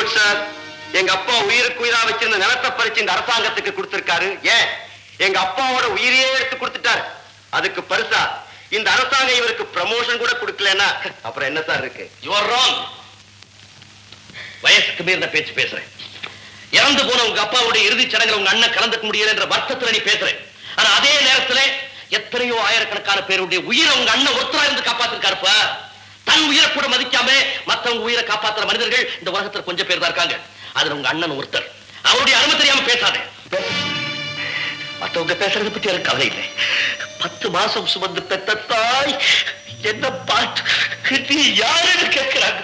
Good sir. எங்க அப்பா உயிருக்கு உயிரா வச்சிருந்த நிலத்தை பறிச்சு இந்த அரசாங்கத்துக்கு கொடுத்திருக்காரு. ஏன் எங்க அப்பாவோட உயிரையே எடுத்து கொடுத்துட்டாரு. அதுக்கு பரிசா இந்த அரசாங்கம் இவருக்கு ப்ரமோஷன் கூட கொடுக்கலன்னா அப்புறம் என்ன சார் இருக்கு? You are wrong. வயசுக்கு மீறின பேச்சு பேசுறேன். இறந்து போன உங்க அப்பாவுடைய இறுதிச் சடங்குல உங்க அண்ணன் கலந்துக்க முடியல என்ற வருத்தத்துல நீ பேசுறேன். ஆனா அதே நேரத்துல எத்தனையோ ஆயிரக்கணக்கான பேருடைய உயிரை உங்க அண்ணன் ஒருத்தரா இருந்து காப்பாத்திருக்காருப்பா. தன் உயிரை கூட மதிக்காம மத்தவங்க உயிரை காப்பாத்துற மனிதர்கள் இந்த உலகத்துல கொஞ்சம் பேர் தான் இருக்காங்க. அதுல உங்க அண்ணன் ஒருத்தர். அவருடைய அருமை தெரியாம பேசாதே. மத்தவங்க பேசுறதை பத்தி எனக்கு கவலை இல்லை. 10 மாசம் சுமந்து பெத்த தாய் என்ன பாட்டு யாருன்னு கேட்கிறாங்க.